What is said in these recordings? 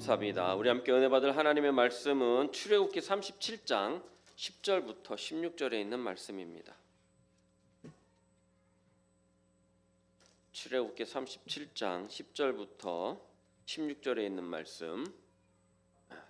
감사합니다. 우리 함께 은혜 받을 하나님의 말씀은 출애굽기 37장 10절부터 16절에 있는 말씀입니다. 출애굽기 37장 10절부터 16절에 있는 말씀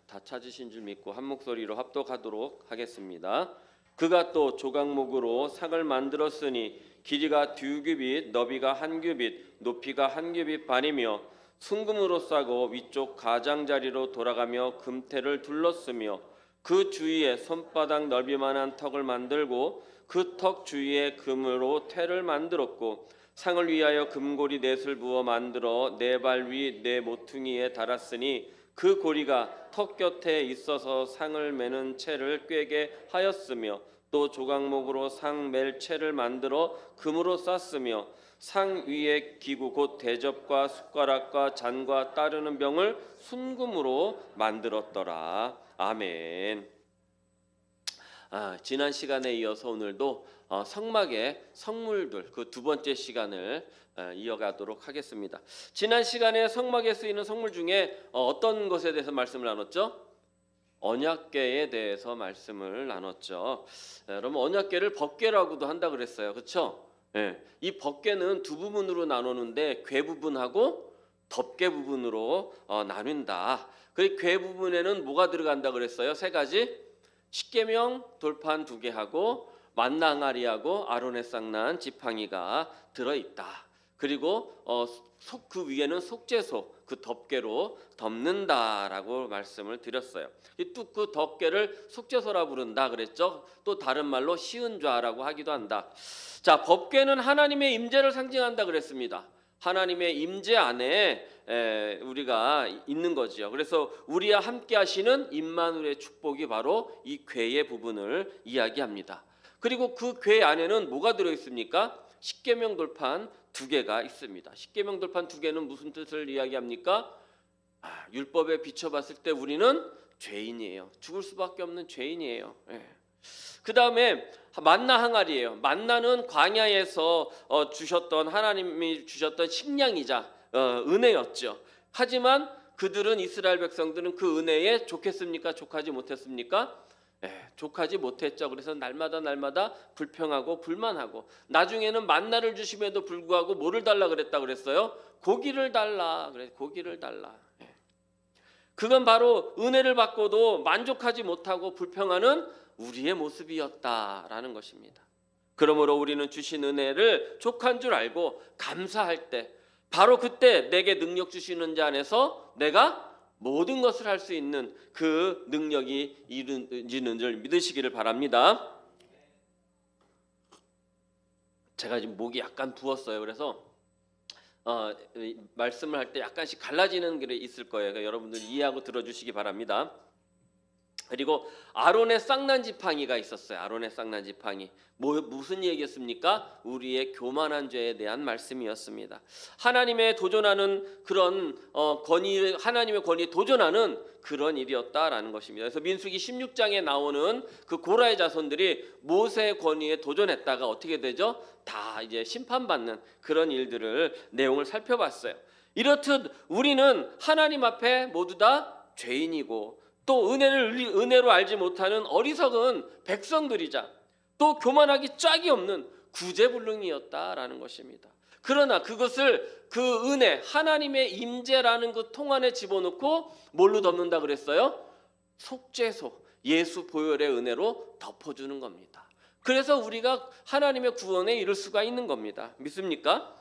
다 찾으신 줄 믿고 한 목소리로 합독하도록 하겠습니다. 그가 또 조각목으로 상을 만들었으니 길이가 2규빗, 너비가 1규빗, 높이가 1규빗 반이며 순금으로 싸고 위쪽 가장자리로 돌아가며 금태를 둘렀으며 그 주위에 손바닥 넓이만한 턱을 만들고 그 턱 주위에 금으로 태를 만들었고 상을 위하여 금고리 넷을 부어 만들어 네 발 위 네 모퉁이에 달았으니 그 고리가 턱 곁에 있어서 상을 매는 채를 꿰게 하였으며 또 조각목으로 상 맬 채를 만들어 금으로 쌌으며 상 위에 기구 곧 대접과 숟가락과 잔과 따르는 병을 순금으로 만들었더라. 아멘. 지난 시간에 이어서 오늘도 성막의 성물들 그 두 번째 시간을 이어가도록 하겠습니다. 지난 시간에 성막에 쓰이는 성물 중에 어떤 것에 대해서 말씀을 나눴죠? 언약궤에 대해서 말씀을 나눴죠. 여러분 언약궤를 법궤라고도 한다 그랬어요. 그렇죠? 예, 이 법궤는 두 부분으로 나누는데 궤 부분하고 덮개 부분으로 나눈다. 그 궤 부분에는 뭐가 들어간다 그랬어요? 세 가지. 십계명 돌판 2개하고 만나 항아리하고 아론의 쌍난 지팡이가 들어있다. 그리고 그 위에는 속죄소 그 덮개로 덮는다라고 말씀을 드렸어요. 또 그 덮개를 속죄소라 부른다 그랬죠. 또 다른 말로 시은좌라고 하기도 한다. 자, 법궤는 하나님의 임재를 상징한다 그랬습니다. 하나님의 임재 안에 우리가 있는 거죠. 그래서 우리와 함께 하시는 임마누엘의 축복이 바로 이 궤의 부분을 이야기합니다. 그리고 그 궤 안에는 뭐가 들어있습니까? 십계명 돌판 2개가 있습니다. 십계명 돌판 2개는 무슨 뜻을 이야기합니까? 율법에 비춰봤을 때 우리는 죄인이에요. 죽을 수밖에 없는 죄인이에요. 그 다음에 만나 항아리예요. 만나는 광야에서 주셨던 하나님이 주셨던 식량이자 은혜였죠. 하지만 그들은 이스라엘 백성들은 그 은혜에 족했습니까? 족하지 못했습니까? 족하지 못했죠. 그래서 날마다 불평하고 불만하고 나중에는 만나를 주심에도 불구하고 뭐를 달라 그랬다 그랬어요? 고기를 달라. 그래, 고기를 달라. 그건 바로 은혜를 받고도 만족하지 못하고 불평하는 우리의 모습이었다라는 것입니다. 그러므로 우리는 주신 은혜를 족한 줄 알고 감사할 때 바로 그때 내게 능력 주시는 자 안에서 내가 모든 것을 할 수 있는 그 능력이 이루어지는 줄 믿으시기를 바랍니다. 제가 지금 목이 약간 부었어요. 그래서 말씀을 할 때 약간씩 갈라지는 게 있을 거예요. 그러니까 여러분들 이해하고 들어주시기 바랍니다. 그리고 아론의 쌍난 지팡이가 있었어요. 아론의 쌍난 지팡이. 무슨 얘기였습니까? 우리의 교만한 죄에 대한 말씀이었습니다. 하나님의 도전하는 그런 하나님의 권위에 도전하는 그런 일이었다라는 것입니다. 그래서 민수기 16장에 나오는 그 고라의 자손들이 모세의 권위에 도전했다가 어떻게 되죠? 다 이제 심판받는 그런 일들을 내용을 살펴봤어요. 이렇듯 우리는 하나님 앞에 모두 다 죄인이고 또 은혜로 알지 못하는 어리석은 백성들이자 또 교만하기 짝이 없는 구제불능이었다라는 것입니다. 그러나 그것을 그 은혜 하나님의 임재라는 그 통 안에 집어넣고 뭘로 덮는다 그랬어요? 속죄소 예수 보혈의 은혜로 덮어주는 겁니다. 그래서 우리가 하나님의 구원에 이를 수가 있는 겁니다. 믿습니까?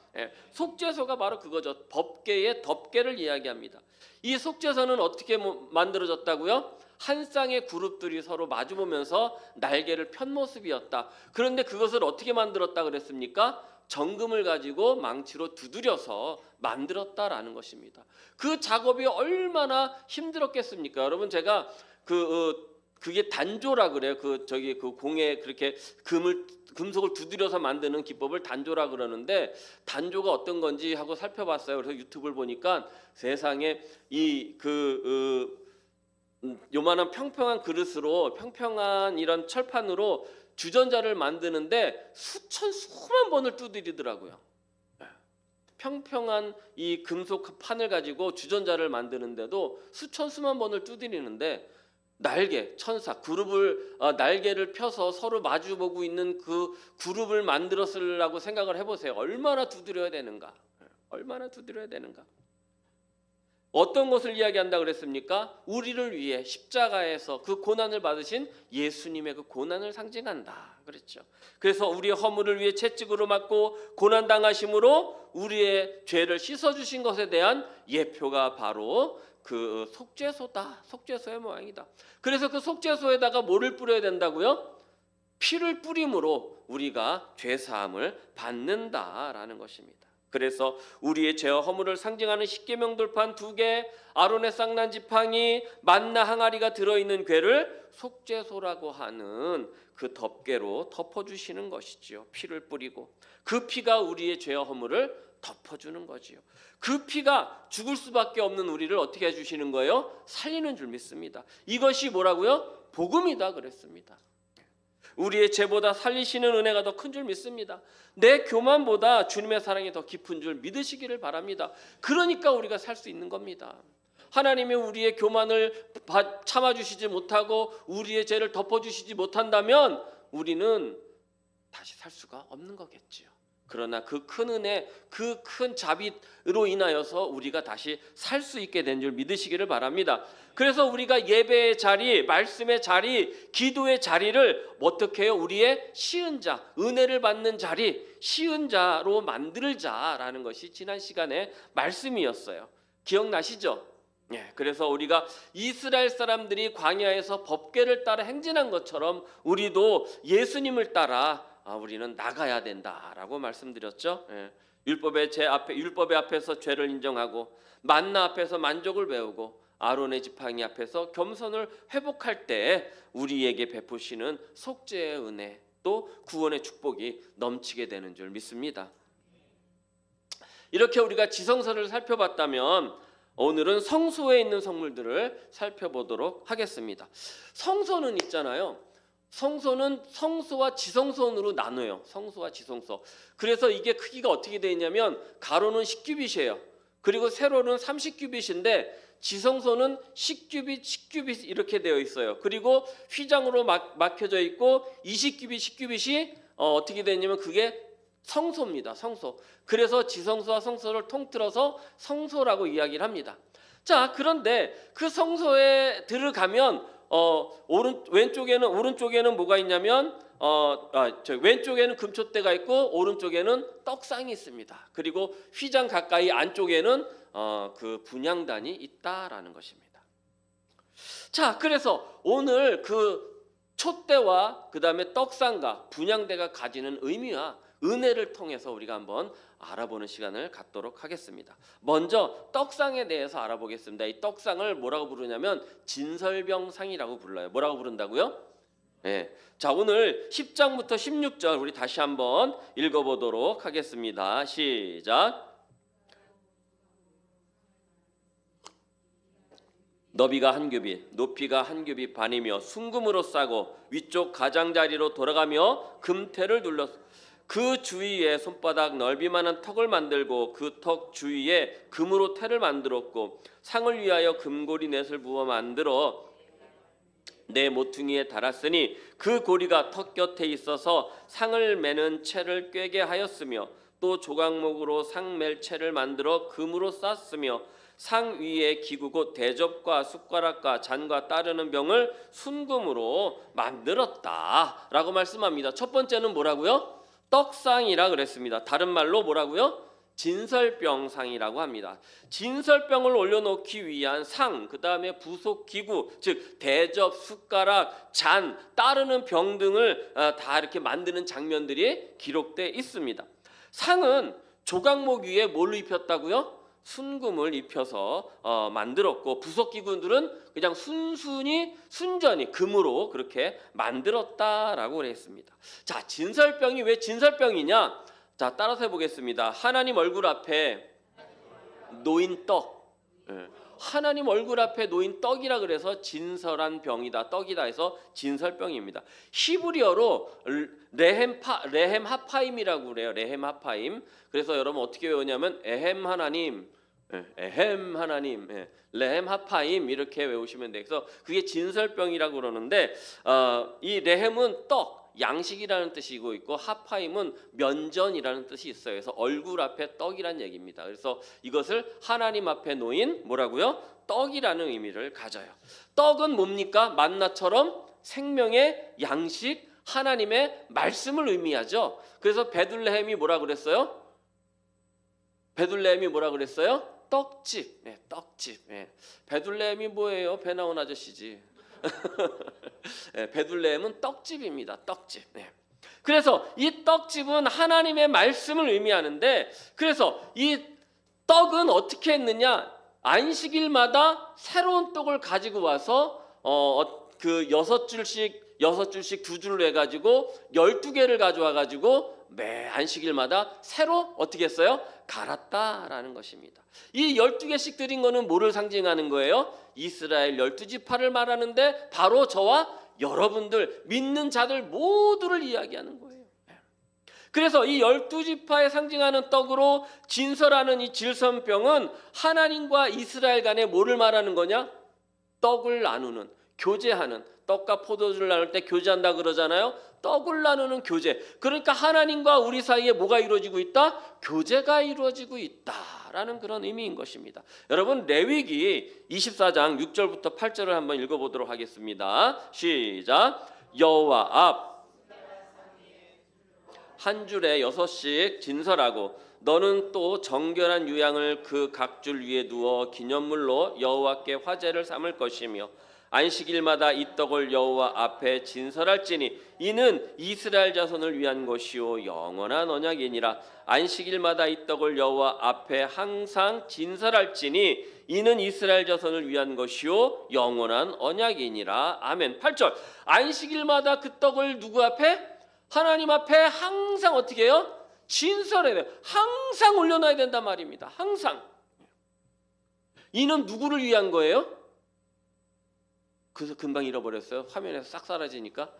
속죄소가 바로 그거죠. 법궤의 덮개를 이야기합니다. 이 속죄소는 어떻게 만들어졌다고요? 한 쌍의 그룹들이 서로 마주보면서 날개를 편 모습이었다. 그런데 그것을 어떻게 만들었다 그랬습니까? 정금을 가지고 망치로 두드려서 만들었다라는 것입니다. 그 작업이 얼마나 힘들었겠습니까? 여러분 제가 그게 단조라 그래요. 그 공에 그렇게 금속을 두드려서 만드는 기법을 단조라 그러는데 단조가 어떤 건지 하고 살펴봤어요. 그래서 유튜브를 보니까 세상에 요만한 평평한 그릇으로 평평한 이런 철판으로 주전자를 만드는데 수만 번을 두드리더라고요. 평평한 이 금속 판을 가지고 주전자를 만드는데도 수천 수만 번을 두드리는데 날개, 천사, 날개를 펴서 서로 마주보고 있는 그 그룹을 만들었으라고 생각을 해보세요. 얼마나 두드려야 되는가? 얼마나 두드려야 되는가? 어떤 것을 이야기한다 그랬습니까? 우리를 위해 십자가에서 그 고난을 받으신 예수님의 그 고난을 상징한다 그랬죠. 그래서 우리의 허물을 위해 채찍으로 맞고 고난 당하심으로 우리의 죄를 씻어 주신 것에 대한 예표가 바로 그 속죄소다. 속죄소의 모양이다. 그래서 그 속죄소에다가 뭐를 뿌려야 된다고요? 피를 뿌림으로 우리가 죄 사함을 받는다라는 것입니다. 그래서 우리의 죄와 허물을 상징하는 십계명 돌판 2개, 아론의 쌍난 지팡이, 만나 항아리가 들어있는 궤를 속죄소라고 하는 그 덮개로 덮어주시는 것이지요. 피를 뿌리고 그 피가 우리의 죄와 허물을 덮어주는 거지요. 그 피가 죽을 수밖에 없는 우리를 어떻게 해주시는 거예요? 살리는 줄 믿습니다. 이것이 뭐라고요? 복음이다 그랬습니다. 우리의 죄보다 살리시는 은혜가 더 큰 줄 믿습니다. 내 교만보다 주님의 사랑이 더 깊은 줄 믿으시기를 바랍니다. 그러니까 우리가 살 수 있는 겁니다. 하나님이 우리의 교만을 참아주시지 못하고 우리의 죄를 덮어주시지 못한다면 우리는 다시 살 수가 없는 거겠지요. 그러나 그 큰 은혜, 그 큰 자비로 인하여서 우리가 다시 살 수 있게 된 줄 믿으시기를 바랍니다. 그래서 우리가 예배의 자리, 말씀의 자리, 기도의 자리를 어떻게 해요? 우리의 시은 자, 은혜를 받는 자리, 시은 자로 만들자라는 것이 지난 시간에 말씀이었어요. 기억나시죠? 그래서 우리가 이스라엘 사람들이 광야에서 법궤를 따라 행진한 것처럼 우리도 예수님을 따라 우리는 나가야 된다라고 말씀드렸죠. 율법의 앞에서 죄를 인정하고 만나 앞에서 만족을 배우고 아론의 지팡이 앞에서 겸손을 회복할 때 우리에게 베푸시는 속죄의 은혜 또 구원의 축복이 넘치게 되는 줄 믿습니다. 이렇게 우리가 지성서를 살펴봤다면 오늘은 성소에 있는 성물들을 살펴보도록 하겠습니다. 성소는 있잖아요. 성소는 성소와 지성소로 나눠요. 성소와 지성소. 그래서 이게 크기가 어떻게 되어 있냐면 가로는 10규빗이에요. 그리고 세로는 30규빗인데 지성소는 10규빗 이렇게 되어 있어요. 그리고 휘장으로 막혀져 있고 20규빗, 10규빗이 어떻게 되냐면 그게 성소입니다. 성소. 그래서 지성소와 성소를 통틀어서 성소라고 이야기를 합니다. 자, 그런데 그 성소에 들어가면 오른쪽에는 뭐가 있냐면 왼쪽에는 금촛대가 있고 오른쪽에는 떡상이 있습니다. 그리고 휘장 가까이 안쪽에는 그 분향단이 있다라는 것입니다. 자, 그래서 오늘 그 촛대와 그 다음에 떡상과 분향대가 가지는 의미와 은혜를 통해서 우리가 한번 알아보는 시간을 갖도록 하겠습니다. 먼저 떡상에 대해서 알아보겠습니다. 이 떡상을 뭐라고 부르냐면 진설병상이라고 불러요. 뭐라고 부른다고요? 자, 오늘 10장부터 16절 우리 다시 한번 읽어보도록 하겠습니다. 시작. 너비가 한 규빗, 높이가 한 규빗 반이며 순금으로 싸고 위쪽 가장자리로 돌아가며 금테를 눌렀. 그 주위에 손바닥 넓이만한 턱을 만들고 그 턱 주위에 금으로 테를 만들었고 상을 위하여 금고리 넷을 부어 만들어 내 모퉁이에 달았으니 그 고리가 턱 곁에 있어서 상을 매는 채를 꿰게 하였으며 또 조각목으로 상 맬 채를 만들어 금으로 쌌으며 상 위에 기구 곧 대접과 숟가락과 잔과 따르는 병을 순금으로 만들었다라고 말씀합니다. 첫 번째는 뭐라고요? 떡상이라 그랬습니다. 다른 말로 뭐라고요? 진설병상이라고 합니다. 진설병을 올려놓기 위한 상, 그 다음에 부속 기구, 즉 대접, 숟가락, 잔, 따르는 병 등을 다 이렇게 만드는 장면들이 기록되어 있습니다. 상은 조각목 위에 뭘로 입혔다고요? 순금을 입혀서 만들었고 부속 기구들은 그냥 순전히 금으로 그렇게 만들었다라고 그랬습니다. 자, 진설병이 왜 진설병이냐? 자, 따라서 해보겠습니다. 하나님 얼굴 앞에 놓인 떡, 하나님 얼굴 앞에 놓인 떡이라 그래서 진설한 병이다, 떡이다 해서 진설병입니다. 히브리어로 레헴 하파임이라고 그래요. 레헴 하파임. 그래서 여러분 어떻게 외우냐면 에헴 하나님, 에헴 하나님, 레헴 하파임 이렇게 외우시면 돼요. 그래서 그게 진설병이라고 그러는데 이 레헴은 떡, 양식이라는 뜻이고 있고 하파임은 면전이라는 뜻이 있어요. 그래서 얼굴 앞에 떡이란 얘기입니다. 그래서 이것을 하나님 앞에 놓인 뭐라고요? 떡이라는 의미를 가져요. 떡은 뭡니까? 만나처럼 생명의 양식, 하나님의 말씀을 의미하죠. 그래서 베들레헴이 뭐라 그랬어요? 베들레헴이 뭐라 그랬어요? 떡집. 떡집. 베들레헴이 뭐예요? 배 나온 아저씨지. 베들레헴은 떡집입니다. 떡집. 그래서 이 떡집은 하나님의 말씀을 의미하는데, 그래서 이 떡은 어떻게 했느냐? 안식일마다 새로운 떡을 가지고 와서 그 6줄씩 2줄로 해가지고 12개를 가져와 가지고 매 안식일마다 새로 어떻게 했어요? 갈았다라는 것입니다. 이 12개씩 드린 거는 뭐를 상징하는 거예요? 이스라엘 12지파를 말하는데 바로 저와 여러분들 믿는 자들 모두를 이야기하는 거예요. 그래서 이 12지파에 상징하는 떡으로 진설하는 이 질선병은 하나님과 이스라엘 간에 뭐를 말하는 거냐? 떡을 나누는, 교제하는, 떡과 포도주를 나눌 때 교제한다 그러잖아요. 떡을 나누는 교제. 그러니까 하나님과 우리 사이에 뭐가 이루어지고 있다? 교제가 이루어지고 있다라는 그런 의미인 것입니다. 여러분 레위기 24장 6절부터 8절을 한번 읽어보도록 하겠습니다. 시작. 여호와 앞 한 줄에 6씩 진설하고 너는 또 정결한 유양을 그 각 줄 위에 두어 기념물로 여호와께 화제를 삼을 것이며 안식일마다 이 떡을 여호와 앞에 진설할지니 이는 이스라엘 자손을 위한 것이요 영원한 언약이니라. 안식일마다 이 떡을 여호와 앞에 항상 진설할지니 이는 이스라엘 자손을 위한 것이요 영원한 언약이니라. 아멘. 8절. 안식일마다 그 떡을 누구 앞에? 하나님 앞에 항상 어떻게 해요? 진설해야 돼요. 항상 올려놔야 된단 말입니다. 항상. 이는 누구를 위한 거예요? 그래서 금방 잃어버렸어요. 화면에서 싹 사라지니까.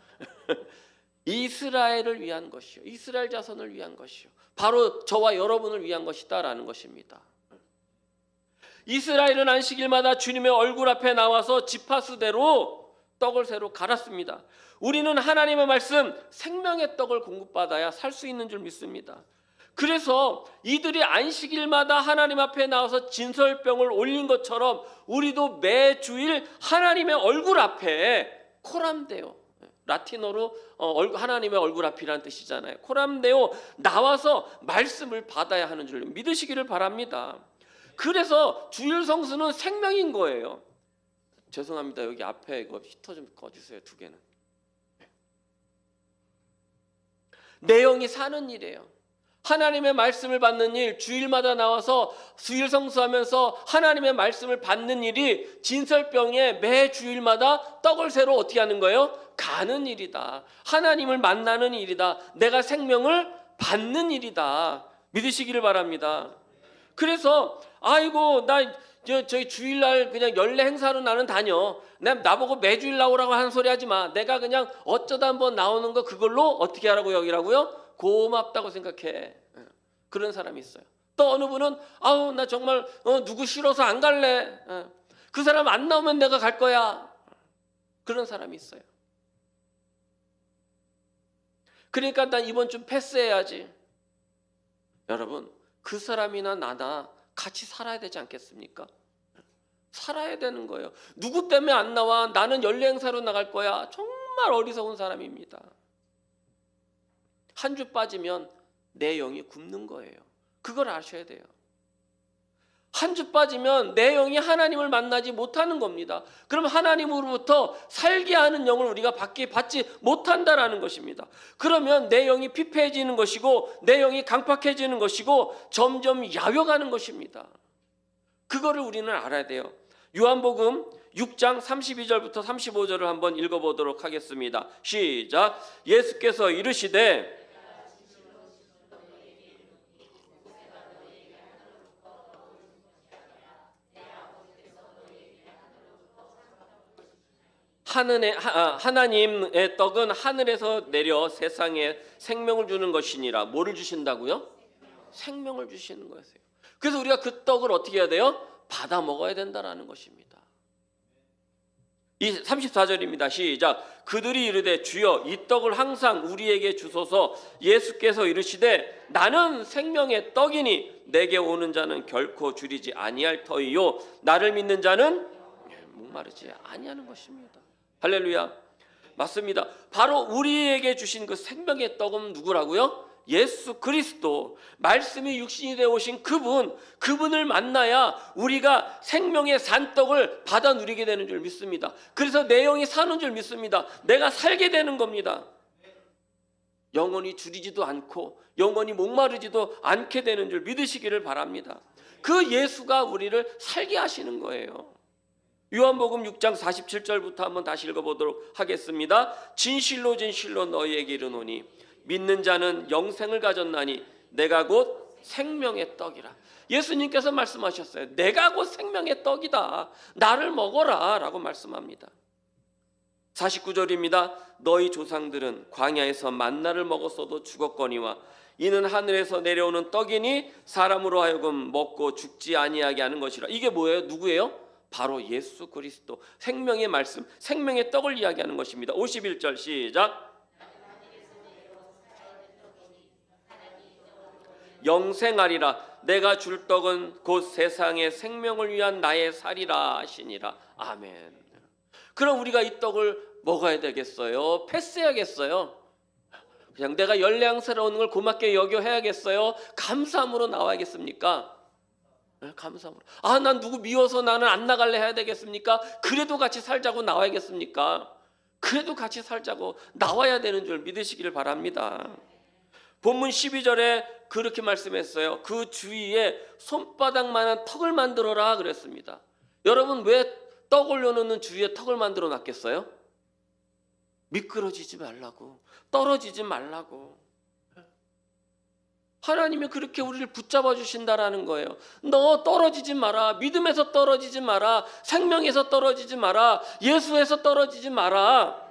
이스라엘을 위한 것이요. 이스라엘 자손을 위한 것이요. 바로 저와 여러분을 위한 것이다라는 것입니다. 이스라엘은 안식일마다 주님의 얼굴 앞에 나와서 지파수대로 떡을 새로 갈았습니다. 우리는 하나님의 말씀, 생명의 떡을 공급받아야 살 수 있는 줄 믿습니다. 그래서 이들이 안식일마다 하나님 앞에 나와서 진설병을 올린 것처럼 우리도 매주일 하나님의 얼굴 앞에 코람데오, 라틴어로 하나님의 얼굴 앞이라는 뜻이잖아요. 코람데오 나와서 말씀을 받아야 하는 줄 믿으시기를 바랍니다. 그래서 주일 성수는 생명인 거예요. 죄송합니다. 여기 앞에 이거 히터 좀 꺼주세요. 2개는. 내용이 사는 일이에요. 하나님의 말씀을 받는 일, 주일마다 나와서 주일 성수하면서 하나님의 말씀을 받는 일이 진설병에 매 주일마다 떡을 새로 어떻게 하는 거예요? 가는 일이다. 하나님을 만나는 일이다. 내가 생명을 받는 일이다. 믿으시기를 바랍니다. 그래서 아이고 나 저희 주일날 그냥 연례 행사로 나는 다녀. 나보고 매주일 나오라고 하는 소리 하지 마. 내가 그냥 어쩌다 한번 나오는 거 그걸로 어떻게 하라고 여기라고요? 고맙다고 생각해. 그런 사람이 있어요. 또 어느 분은 아우 나 정말 누구 싫어서 안 갈래. 그 사람 안 나오면 내가 갈 거야. 그런 사람이 있어요. 그러니까 난 이번 주 패스해야지. 여러분 그 사람이나 나나 같이 살아야 되지 않겠습니까? 살아야 되는 거예요. 누구 때문에 안 나와? 나는 연례 행사로 나갈 거야. 정말 어리석은 사람입니다. 한 주 빠지면 내 영이 굶는 거예요. 그걸 아셔야 돼요. 한 주 빠지면 내 영이 하나님을 만나지 못하는 겁니다. 그럼 하나님으로부터 살게 하는 영을 우리가 받지 못한다라는 것입니다. 그러면 내 영이 피폐해지는 것이고 내 영이 강팍해지는 것이고 점점 야위어가는 것입니다. 그거를 우리는 알아야 돼요. 요한복음 6장 32절부터 35절을 한번 읽어보도록 하겠습니다. 시작. 예수께서 이르시되 하나님의 떡은 하늘에서 내려 세상에 생명을 주는 것이니라. 뭐를 주신다고요? 생명을 주시는 거예요. 그래서 우리가 그 떡을 어떻게 해야 돼요? 받아 먹어야 된다라는 것입니다. 이 34절입니다. 시작. 그들이 이르되 주여 이 떡을 항상 우리에게 주소서. 예수께서 이르시되 나는 생명의 떡이니 내게 오는 자는 결코 줄이지 아니할 터이요 나를 믿는 자는 목마르지 아니하는 것입니다. 할렐루야. 맞습니다. 바로 우리에게 주신 그 생명의 떡은 누구라고요? 예수 그리스도, 말씀이 육신이 되어 오신 그분을 만나야 우리가 생명의 산떡을 받아 누리게 되는 줄 믿습니다. 그래서 내 영이 사는 줄 믿습니다. 내가 살게 되는 겁니다. 영원히 줄이지도 않고 영원히 목마르지도 않게 되는 줄 믿으시기를 바랍니다. 그 예수가 우리를 살게 하시는 거예요. 요한복음 6장 47절부터 한번 다시 읽어보도록 하겠습니다. 진실로 진실로 너희에게 이르노니 믿는 자는 영생을 가졌나니 내가 곧 생명의 떡이라. 예수님께서 말씀하셨어요. 내가 곧 생명의 떡이다. 나를 먹어라 라고 말씀합니다. 49절입니다. 너희 조상들은 광야에서 만나를 먹었어도 죽었거니와 이는 하늘에서 내려오는 떡이니 사람으로 하여금 먹고 죽지 아니하게 하는 것이라. 이게 뭐예요? 누구예요? 바로 예수 그리스도, 생명의 말씀, 생명의 떡을 이야기하는 것입니다. 51절 시작. 영생하리라. 내가 줄 떡은 곧 세상의 생명을 위한 나의 살이라 하시니라. 아멘. 그럼 우리가 이 떡을 먹어야 되겠어요? 패스해야겠어요? 그냥 내가 열량스러운 걸 고맙게 여겨 해야겠어요? 감사함으로 나와야겠습니까? 감사함으로. 난 누구 미워서 나는 안 나갈래 해야 되겠습니까? 그래도 같이 살자고 나와야겠습니까? 그래도 같이 살자고 나와야 되는 줄 믿으시기를 바랍니다. 본문 12절에 그렇게 말씀했어요. 그 주위에 손바닥만한 턱을 만들어라 그랬습니다. 여러분 왜 떡 올려놓는 주위에 턱을 만들어 놨겠어요? 미끄러지지 말라고, 떨어지지 말라고. 하나님이 그렇게 우리를 붙잡아 주신다라는 거예요. 너 떨어지지 마라. 믿음에서 떨어지지 마라. 생명에서 떨어지지 마라. 예수에서 떨어지지 마라.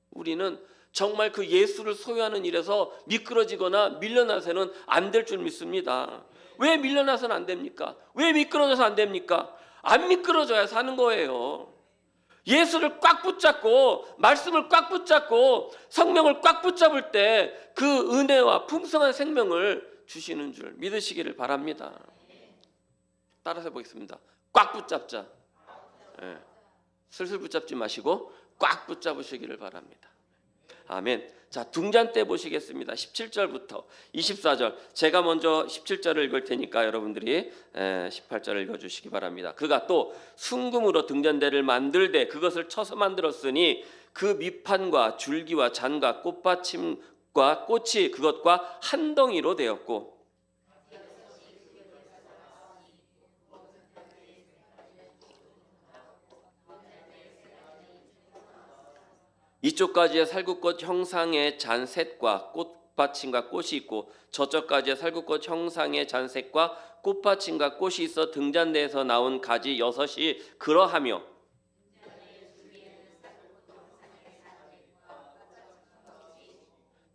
우리는 정말 그 예수를 소유하는 일에서 미끄러지거나 밀려나서는 안 될 줄 믿습니다. 왜 밀려나서는 안 됩니까? 왜 미끄러져서 안 됩니까? 안 미끄러져야 사는 거예요. 예수를 꽉 붙잡고 말씀을 꽉 붙잡고 성령을 꽉 붙잡을 때 그 은혜와 풍성한 생명을 주시는 줄 믿으시기를 바랍니다. 따라서 해보겠습니다. 꽉 붙잡자. 네. 슬슬 붙잡지 마시고 꽉 붙잡으시기를 바랍니다. 아멘. 자, 등잔 때 보시겠습니다. 17절부터 24절. 제가 먼저 17절을 읽을 테니까 여러분들이 18절을 읽어주시기 바랍니다. 그가 또 순금으로 등잔대를 만들되 그것을 쳐서 만들었으니 그 밑판과 줄기와 잔과 꽃받침과 꽃이 그것과 한 덩이로 되었고 이쪽 가지에 살구꽃 형상의 잔셋과 꽃받침과 꽃이 있고 저쪽 가지에 살구꽃 형상의 잔셋과 꽃받침과 꽃이 있어 등잔대에서 나온 가지 6이 그러하며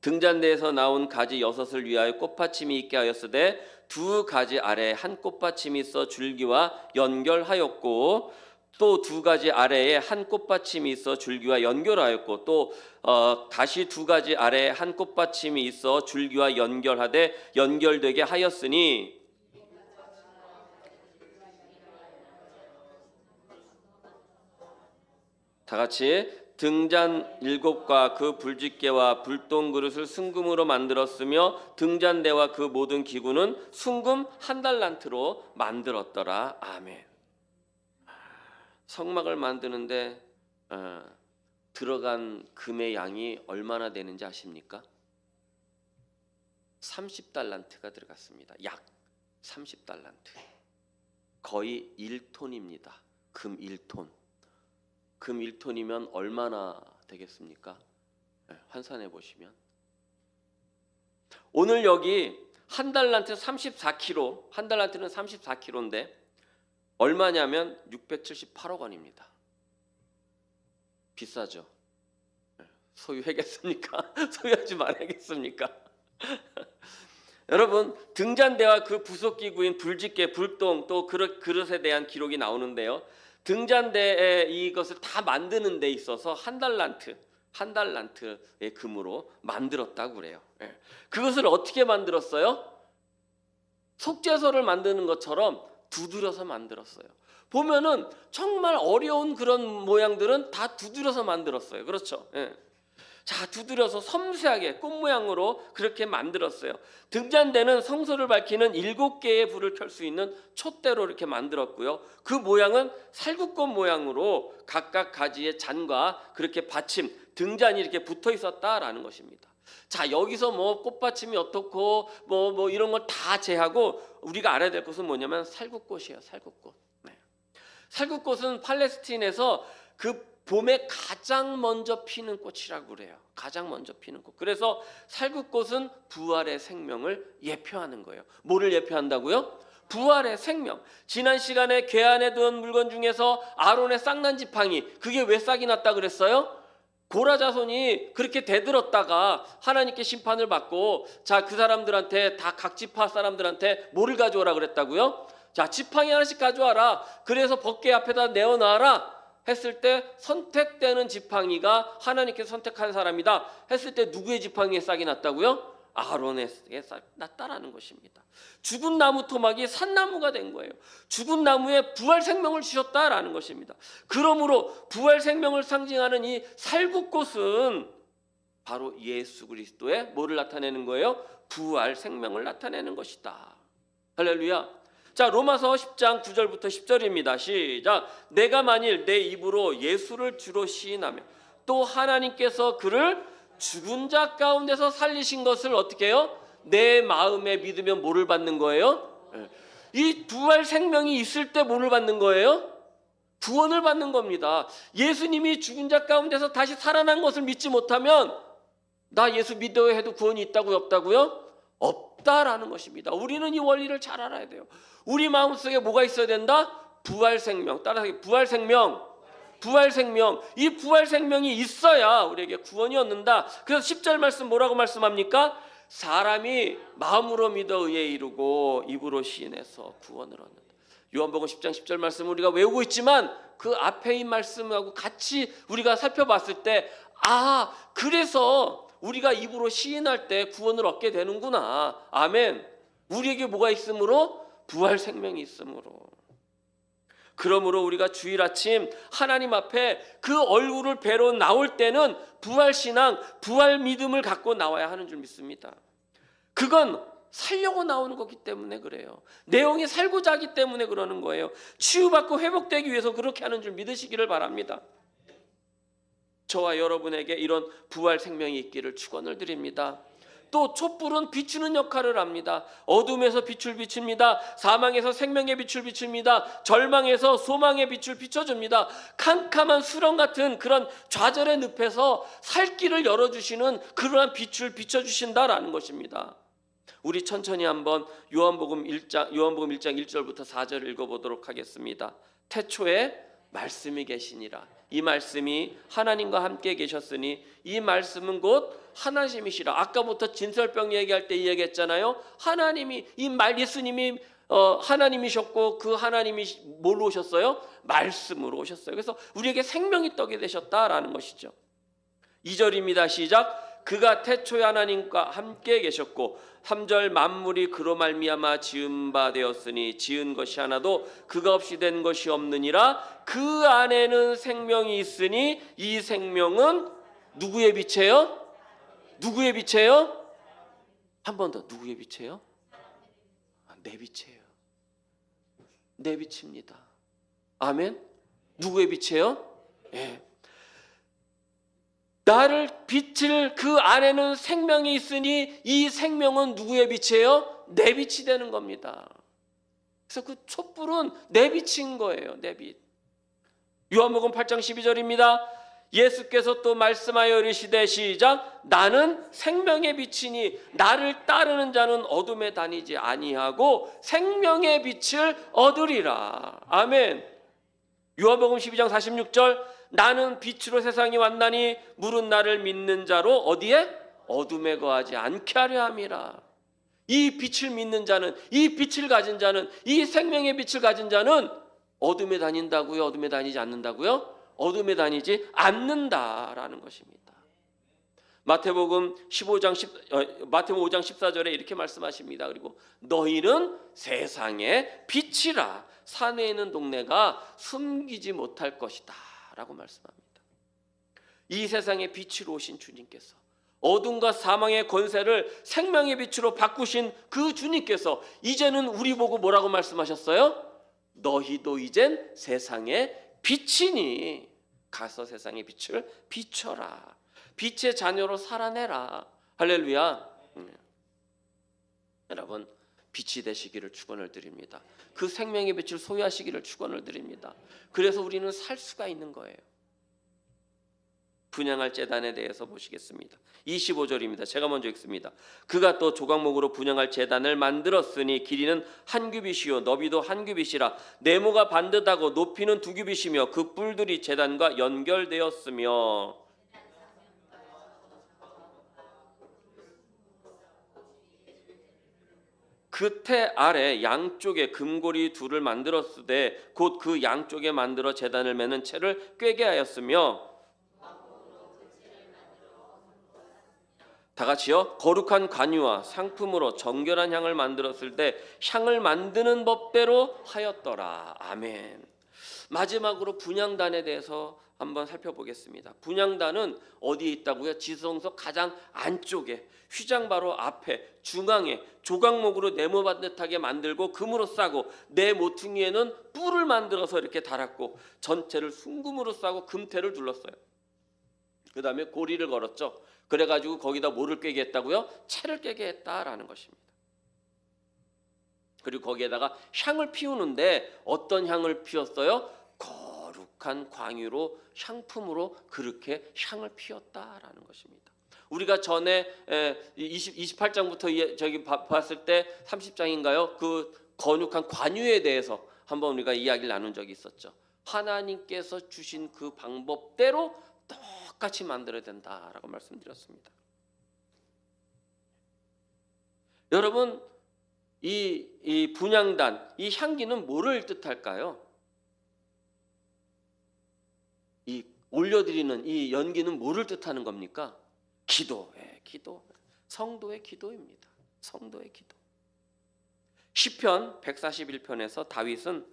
등잔대에서 나온 가지 6을 위하여 꽃받침이 있게 하였으되 두 가지 아래에 한 꽃받침이 있어 줄기와 연결하였고 또 두 가지 아래에 한 꽃받침이 있어 줄기와 연결하였고 또 다시 두 가지 아래에 한 꽃받침이 있어 줄기와 연결하되 연결되게 하였으니 다 같이 등잔 7과 그 불집게와 불똥 그릇을 순금으로 만들었으며 등잔대와 그 모든 기구는 순금 1달란트로 만들었더라. 아멘. 성막을 만드는데 들어간 금의 양이 얼마나 되는지 아십니까? 30달란트가 들어갔습니다. 약 30달란트. 거의 1톤입니다. 금 1톤. 금 1톤이면 얼마나 되겠습니까? 환산해 보시면. 오늘 여기 한 달란트 34kg, 한 달란트는 34kg인데 얼마냐면 678억 원입니다. 비싸죠. 소유하겠습니까? 소유하지 말아야겠습니까? 여러분, 등잔대와 그 부속기구인 불집게, 불똥, 또 그릇에 대한 기록이 나오는데요. 등잔대에 이것을 다 만드는 데 있어서 한 달란트의 금으로 만들었다고 그래요. 그것을 어떻게 만들었어요? 속죄소를 만드는 것처럼 두드려서 만들었어요. 보면은 정말 어려운 그런 모양들은 다 두드려서 만들었어요. 그렇죠? 자, 두드려서 섬세하게 꽃 모양으로 그렇게 만들었어요. 등잔대는 성소를 밝히는 7개의 불을 켤 수 있는 촛대로 이렇게 만들었고요. 그 모양은 살구꽃 모양으로 각각 가지의 잔과 그렇게 받침, 등잔이 이렇게 붙어 있었다라는 것입니다. 자, 여기서 뭐 꽃받침이 어떻고 뭐 이런 걸 다 제하고 우리가 알아야 될 것은 뭐냐면 살구꽃이에요. 살구꽃. 살구꽃은 팔레스틴에서 그 봄에 가장 먼저 피는 꽃이라고 그래요. 가장 먼저 피는 꽃. 그래서 살구꽃은 부활의 생명을 예표하는 거예요. 뭐를 예표한다고요? 부활의 생명. 지난 시간에 궤 안에 둔 물건 중에서 아론의 쌍난 지팡이, 그게 왜 싹이 났다 그랬어요? 고라 자손이 그렇게 대들었다가 하나님께 심판을 받고, 자, 그 사람들한테 다 각 지파 사람들한테 뭐를 가져오라 그랬다고요? 자, 지팡이 하나씩 가져와라. 그래서 법궤 앞에다 내어놔라 했을 때 선택되는 지팡이가 하나님께서 선택한 사람이다 했을 때 누구의 지팡이에 싹이 났다고요? 아론에게 싹이 났다라는 것입니다. 죽은 나무 토막이 산나무가 된 거예요. 죽은 나무에 부활 생명을 주셨다라는 것입니다. 그러므로 부활 생명을 상징하는 이 살구꽃은 바로 예수 그리스도의 뭐를 나타내는 거예요? 부활 생명을 나타내는 것이다. 할렐루야. 자, 로마서 10장 9절부터 10절입니다. 시작. 내가 만일 내 입으로 예수를 주로 시인하며 또 하나님께서 그를 죽은 자 가운데서 살리신 것을 어떻게 해요? 내 마음에 믿으면 뭐를 받는 거예요? 이 부활 생명이 있을 때 뭐를 받는 거예요? 구원을 받는 겁니다. 예수님이 죽은 자 가운데서 다시 살아난 것을 믿지 못하면 나 예수 믿어야 해도 구원이 있다고요? 없다고요? 없다라는 것입니다. 우리는 이 원리를 잘 알아야 돼요. 우리 마음속에 뭐가 있어야 된다? 부활 생명. 따라서 부활 생명. 부활 생명. 이 부활 생명이 있어야 우리에게 구원이 얻는다. 그래서 10절 말씀 뭐라고 말씀합니까? 사람이 마음으로 믿어 의에 이르고 입으로 시인해서 구원을 얻는다. 요한복음 10장 10절 말씀 우리가 외우고 있지만 그 앞에 이 말씀하고 같이 우리가 살펴봤을 때, 아, 그래서 우리가 입으로 시인할 때 구원을 얻게 되는구나. 아멘. 우리에게 뭐가 있으므로? 부활 생명이 있으므로. 그러므로 우리가 주일 아침 하나님 앞에 그 얼굴을 뵈러 나올 때는 부활 신앙, 부활 믿음을 갖고 나와야 하는 줄 믿습니다. 그건 살려고 나오는 거기 때문에 그래요. 내용이 살고자 하기 때문에 그러는 거예요. 치유받고 회복되기 위해서 그렇게 하는 줄 믿으시기를 바랍니다. 저와 여러분에게 이런 부활 생명이 있기를 축원을 드립니다. 또 촛불은 비추는 역할을 합니다. 어둠에서 빛을 비춥니다. 사망에서 생명의 빛을 비춥니다. 절망에서 소망의 빛을 비춰줍니다. 캄캄한 수렁 같은 그런 좌절의 늪에서 살 길을 열어주시는 그러한 빛을 비춰주신다라는 것입니다. 우리 천천히 한번 요한복음 1장 1절부터 4절 읽어보도록 하겠습니다. 태초에 말씀이 계시니라. 이 말씀이 하나님과 함께 계셨으니 이 말씀은 곧 하나님이시라. 아까부터 진설병 얘기할 때 이야기했잖아요. 하나님이 예수님이 하나님이셨고 그 하나님이 뭘로 오셨어요? 말씀으로 오셨어요. 그래서 우리에게 생명이 떡이 되셨다라는 것이죠. 2절입니다. 시작. 그가 태초에 하나님과 함께 계셨고 3절 만물이 그로 말미암아 지은 바 되었으니 지은 것이 하나도 그가 없이 된 것이 없느니라. 그 안에는 생명이 있으니 이 생명은 누구의 빛이에요? 누구의 빛이에요? 한 번 더. 누구의 빛이에요? 내 빛이에요. 내 빛입니다. 아멘. 누구의 빛이에요? 예. 나를 빛을 그 안에는 생명이 있으니 이 생명은 누구의 빛이에요? 내 빛이 되는 겁니다. 그래서 그 촛불은 내 빛인 거예요. 내 빛. 요한복음 8장 12절입니다. 예수께서 또 말씀하여 이르시되 시작 나는 생명의 빛이니 나를 따르는 자는 어둠에 다니지 아니하고 생명의 빛을 얻으리라. 아멘. 요한복음 12장 46절 나는 빛으로 세상에 왔나니 물은 나를 믿는 자로 어디에? 어둠에 거하지 않게 하려 함이라. 이 빛을 믿는 자는, 이 빛을 가진 자는, 이 생명의 빛을 가진 자는 어둠에 다닌다고요? 어둠에 다니지 않는다고요? 어둠에 다니지 않는다라는 것입니다. 마태복음 5장 14절에 이렇게 말씀하십니다. 그리고 너희는 세상의 빛이라. 산에 있는 동네가 숨기지 못할 것이다 라고 말씀합니다. 이 세상의 빛으로 오신 주님께서 어둠과 사망의 권세를 생명의 빛으로 바꾸신 그 주님께서 이제는 우리 보고 뭐라고 말씀하셨어요? 너희도 이젠 세상의 빛이니 가서 세상의 빛을 비춰라. 빛의 자녀로 살아내라. 할렐루야. 여러분 빛이 되시기를 축원을 드립니다. 그 생명의 빛을 소유하시기를 축원을 드립니다. 그래서 우리는 살 수가 있는 거예요. 분향할 제단에 대해서 보시겠습니다. 25절입니다. 제가 먼저 읽습니다. 그가 또 조각목으로 분향할 제단을 만들었으니 길이는 한 규빗이요 너비도 한 규빗이라. 네모가 반듯하고 높이는 두 규빗이며 그 뿔들이 제단과 연결되었으며 그 태 아래 양쪽에 금고리 둘을 만들었으되 곧 그 양쪽에 만들어 제단을 매는 채를 꿰게 하였으며 다 같이요. 거룩한 관유와 상품으로 정결한 향을 만들었을 때 향을 만드는 법대로 하였더라. 아멘. 마지막으로 분향단에 대해서 한번 살펴보겠습니다. 분향단은 어디에 있다고요? 지성소 가장 안쪽에 휘장 바로 앞에 중앙에 조각목으로 네모 반듯하게 만들고 금으로 싸고 네 모퉁이에는 뿔을 만들어서 이렇게 달았고 전체를 순금으로 싸고 금태를 둘렀어요. 그 다음에 고리를 걸었죠. 그래가지고 거기다 뭐를 꿰게 했다고요? 채를 꿰게 했다라는 것입니다. 그리고 거기에다가 향을 피우는데 어떤 향을 피웠어요? 거룩한 광유로 향품으로 그렇게 향을 피웠다라는 것입니다. 우리가 전에 28장부터 저기 봤을 때 30장인가요? 그 거룩한 관유에 대해서 한번 우리가 이야기를 나눈 적이 있었죠. 하나님께서 주신 그 방법대로 똑같이 만들어야 된다라고 말씀드렸습니다. 여러분 이 분향단, 이 향기는 뭐를 뜻할까요? 이 올려드리는 이 연기는 뭐를 뜻하는 겁니까? 기도, 기도, 성도의 기도입니다. 성도의 기도. 시편 141편에서 다윗은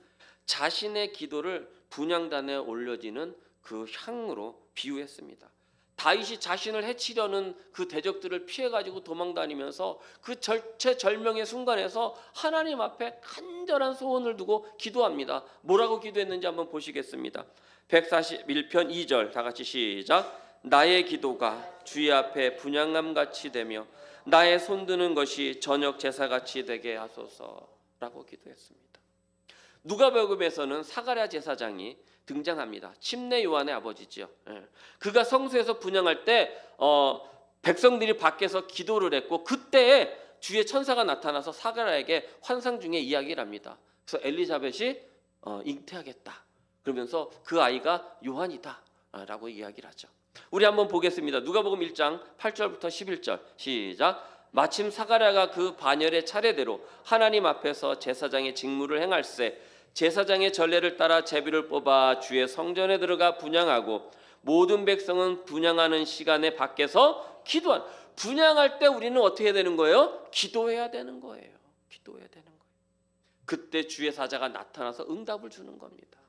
자신의 기도를 분향단에 올려지는 그 향으로 비유했습니다. 다윗이 자신을 해치려는 그 대적들을 피해가지고 도망다니면서 그 절체절명의 순간에서 하나님 앞에 간절한 소원을 두고 기도합니다. 뭐라고 기도했는지 한번 보시겠습니다. 141편 2절 다 같이 시작. 나의 기도가 주의 앞에 분향함같이 되며 나의 손드는 것이 저녁 제사같이 되게 하소서라고 기도했습니다. 누가복음에서는 사가랴 제사장이 등장합니다. 침례 요한의 아버지지요. 그가 성소에서 분향할 때 백성들이 밖에서 기도를 했고 그때에 주의 천사가 나타나서 사가랴에게 환상 중에 이야기를 합니다. 그래서 엘리자벳이 잉태하겠다. 그러면서 그 아이가 요한이다 라고 이야기를 하죠. 우리 한번 보겠습니다. 누가복음 1장 8절부터 11절 시작. 마침 사가랴가 그 반열의 차례대로 하나님 앞에서 제사장의 직무를 행할세 제사장의 전례를 따라 제비를 뽑아 주의 성전에 들어가 분향하고 모든 백성은 분향하는 시간에 밖에서 기도한. 분향할 때 우리는 어떻게 해야 되는 거예요? 기도해야 되는 거예요. 기도해야 되는 거예요. 그때 주의 사자가 나타나서 응답을 주는 겁니다.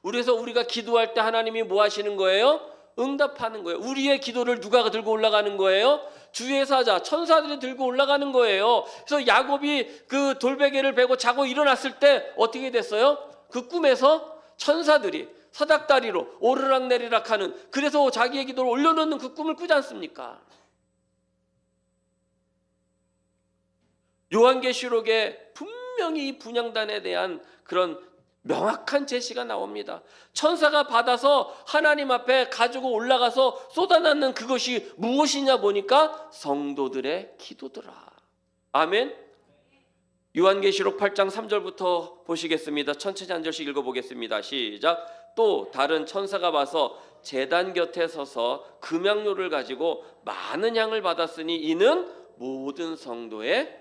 그래서 우리가 기도할 때 하나님이 뭐 하시는 거예요? 응답하는 거예요. 우리의 기도를 누가 들고 올라가는 거예요? 주의 사자, 천사들이 들고 올라가는 거예요. 그래서 야곱이 그 돌베개를 베고 자고 일어났을 때 어떻게 됐어요? 그 꿈에서 천사들이 사닥다리로 오르락내리락 하는, 그래서 자기의 기도를 올려놓는 그 꿈을 꾸지 않습니까? 요한계시록에 분명히 이 분향단에 대한 그런 명확한 제시가 나옵니다. 천사가 받아서 하나님 앞에 가지고 올라가서 쏟아놨는 그것이 무엇이냐 보니까 성도들의 기도더라. 아멘. 요한계시록 8장 3절부터 보시겠습니다. 천천히 한 절씩 읽어보겠습니다. 시작. 또 다른 천사가 와서 제단 곁에 서서 금향로를 가지고 많은 향을 받았으니 이는 모든 성도의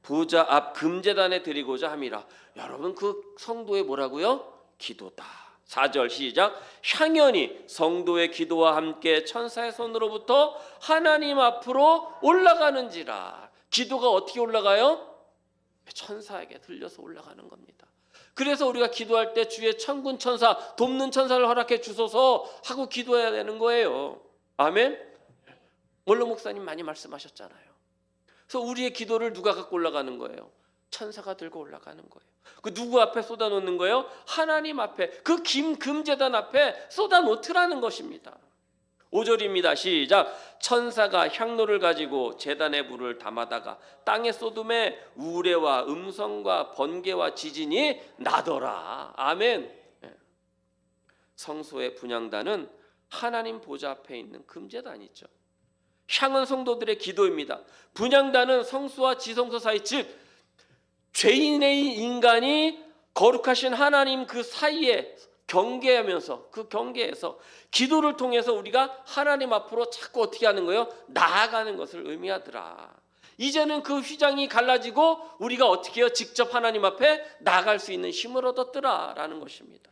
부자 앞 금제단에 드리고자 함이라. 여러분, 그 성도의 뭐라고요? 기도다. 4절 시작. 향연이 성도의 기도와 함께 천사의 손으로부터 하나님 앞으로 올라가는지라. 기도가 어떻게 올라가요? 천사에게 들려서 올라가는 겁니다. 그래서 우리가 기도할 때 주의 천군 천사, 돕는 천사를 허락해 주소서 하고 기도해야 되는 거예요. 아멘. 원로 목사님 많이 말씀하셨잖아요. 그래서 우리의 기도를 누가 갖고 올라가는 거예요? 천사가 들고 올라가는 거예요. 그 누구 앞에 쏟아놓는 거예요? 하나님 앞에, 그 금제단 앞에 쏟아놓더라는 것입니다. 5절입니다. 시작. 천사가 향로를 가지고 제단에 불을 담아다가 땅에 쏟음에 우레와 음성과 번개와 지진이 나더라. 아멘. 성소의 분향단은 하나님 보좌 앞에 있는 금제단이죠. 향은 성도들의 기도입니다. 분향단은 성수와 지성소 사이, 즉 죄인의 인간이 거룩하신 하나님 그 사이에 경계하면서, 그 경계에서 기도를 통해서 우리가 하나님 앞으로 자꾸 어떻게 하는 거예요? 나아가는 것을 의미하더라. 이제는 그 휘장이 갈라지고 우리가 어떻게 해요? 직접 하나님 앞에 나아갈 수 있는 힘을 얻었더라라는 것입니다.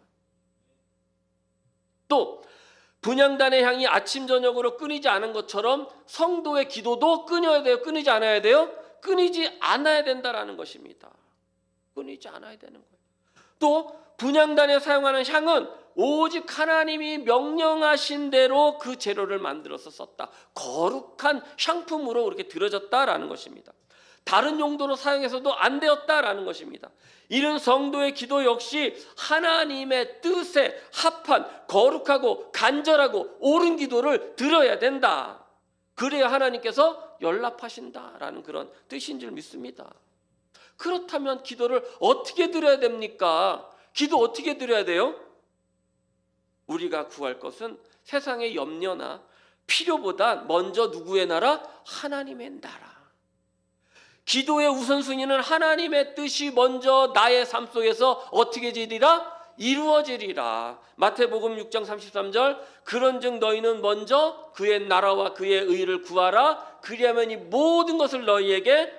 또 분향단의 향이 아침 저녁으로 끊이지 않은 것처럼 성도의 기도도 끊어야 돼요? 끊이지 않아야 돼요? 끊이지 않아야 된다라는 것입니다. 끊이지 않아야 되는 거예요. 또 분향단에 사용하는 향은 오직 하나님이 명령하신 대로 그 재료를 만들어서 썼다. 거룩한 향품으로 이렇게 들어졌다라는 것입니다. 다른 용도로 사용해서도 안 되었다라는 것입니다. 이런 성도의 기도 역시 하나님의 뜻에 합한 거룩하고 간절하고 옳은 기도를 드려야 된다. 그래야 하나님께서 연락하신다라는 그런 뜻인 줄 믿습니다. 그렇다면 기도를 어떻게 드려야 됩니까? 기도 어떻게 드려야 돼요? 우리가 구할 것은 세상의 염려나 필요보다 먼저 누구의 나라? 하나님의 나라. 기도의 우선순위는 하나님의 뜻이 먼저 나의 삶 속에서 어떻게 되리라? 이루어지리라. 마태복음 6장 33절. 그런즉 너희는 먼저 그의 나라와 그의 의를 구하라. 그리하면 이 모든 것을 너희에게.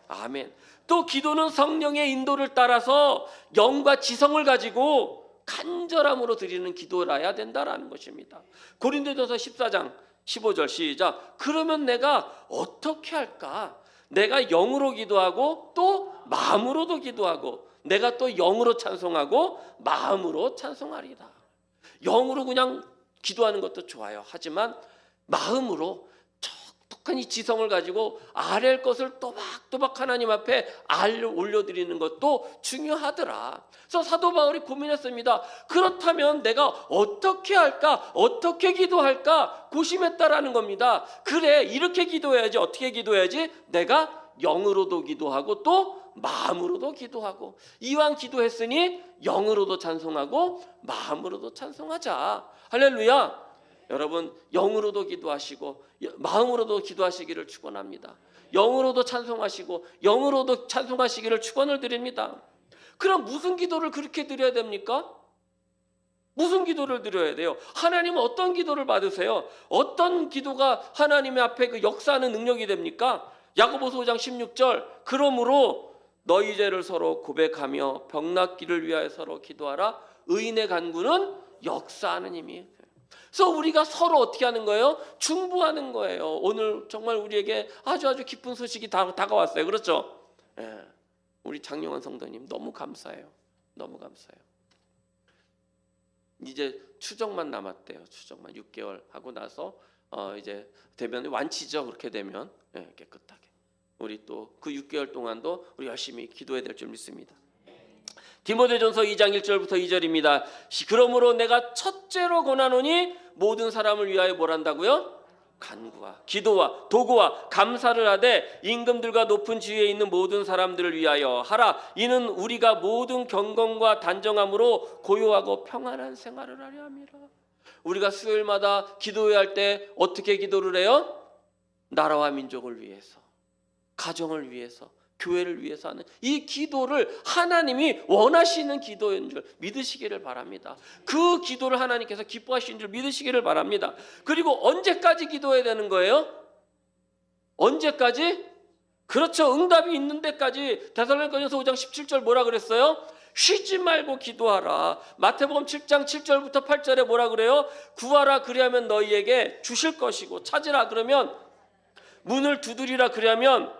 아멘. 또 기도는 성령의 인도를 따라서 영과 지성을 가지고 간절함으로 드리는 기도라야 된다라는 것입니다. 고린도전서 14장 15절 시작. 그러면 내가 어떻게 할까? 내가 영으로 기도하고 또 마음으로도 기도하고 내가 또 영으로 찬송하고 마음으로 찬송하리라. 영으로 그냥 기도하는 것도 좋아요. 하지만 마음으로 촉촉한 지성을 가지고 아랠 것을 또박또박 하나님 앞에 올려드리는 것도 중요하더라. 그래서 사도 바울이 고민했습니다. 그렇다면 내가 어떻게 할까? 어떻게 기도할까? 고심했다라는 겁니다. 그래, 이렇게 기도해야지. 어떻게 기도해야지? 내가 영으로도 기도하고 또 마음으로도 기도하고, 이왕 기도했으니 영으로도 찬송하고 마음으로도 찬송하자. 할렐루야. 여러분, 영으로도 기도하시고 마음으로도 기도하시기를 축원합니다. 영으로도 찬송하시고 영으로도 찬송하시기를 축원을 드립니다. 그럼 무슨 기도를 그렇게 드려야 됩니까? 무슨 기도를 드려야 돼요? 하나님은 어떤 기도를 받으세요? 어떤 기도가 하나님의 앞에 그 역사하는 능력이 됩니까? 야고보서 5장 16절. 그러므로 너희 죄를 서로 고백하며 병낫기를 위하여 서로 기도하라. 의인의 간구는 역사하는 힘이. 그래서 우리가 서로 어떻게 하는 거예요? 중보하는 거예요. 오늘 정말 우리에게 아주 기쁜 소식이 다가왔어요. 그렇죠? 예. 우리 장용환 성도님 너무 감사해요. 너무 감사해요. 이제 추적만 남았대요. 추적만 6개월 하고 나서 이제 대변이 완치죠. 그렇게 되면 깨끗하게. 우리 또 그 6개월 동안도 우리 열심히 기도해야 될 줄 믿습니다. 디모데전서 2장 1절부터 2절입니다. 그러므로 내가 첫째로 권하노니 모든 사람을 위하여 뭘 한다고요? 간구와 기도와 도구와 감사를 하되 임금들과 높은 지위에 있는 모든 사람들을 위하여 하라. 이는 우리가 모든 경건과 단정함으로 고요하고 평안한 생활을 하려 함이라. 우리가 수요일마다 기도해야 할 때 어떻게 기도를 해요? 나라와 민족을 위해서, 가정을 위해서, 교회를 위해서 하는 이 기도를 하나님이 원하시는 기도인 줄 믿으시기를 바랍니다. 그 기도를 하나님께서 기뻐하시는 줄 믿으시기를 바랍니다. 그리고 언제까지 기도해야 되는 거예요? 언제까지? 그렇죠. 응답이 있는 데까지. 데살로니가전서 5장 17절 뭐라 그랬어요? 쉬지 말고 기도하라. 마태복음 7장 7절부터 8절에 뭐라 그래요? 구하라 그리하면 너희에게 주실 것이고, 찾으라 그러면 문을 두드리라 그리하면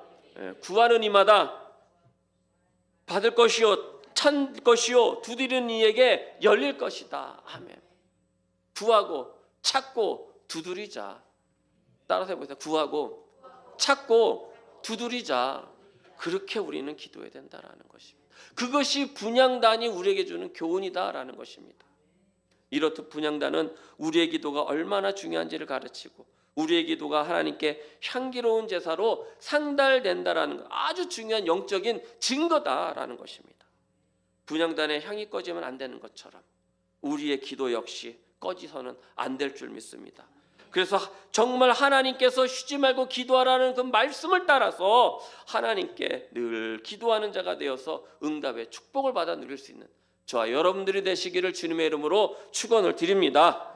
구하는 이마다 받을 것이요 찬 것이요 두드리는 이에게 열릴 것이다. 아멘. 구하고 찾고 두드리자. 따라서 해보세요. 구하고 찾고 두드리자. 그렇게 우리는 기도해야 된다라는 것입니다. 그것이 분향단이 우리에게 주는 교훈이다라는 것입니다. 이렇듯 분향단은 우리의 기도가 얼마나 중요한지를 가르치고 우리의 기도가 하나님께 향기로운 제사로 상달된다라는 것, 아주 중요한 영적인 증거다라는 것입니다. 분향단의 향이 꺼지면 안 되는 것처럼 우리의 기도 역시 꺼지서는 안 될 줄 믿습니다. 그래서 정말 하나님께서 쉬지 말고 기도하라는 그 말씀을 따라서 하나님께 늘 기도하는 자가 되어서 응답의 축복을 받아 누릴 수 있는 저와 여러분들이 되시기를 주님의 이름으로 축원을 드립니다.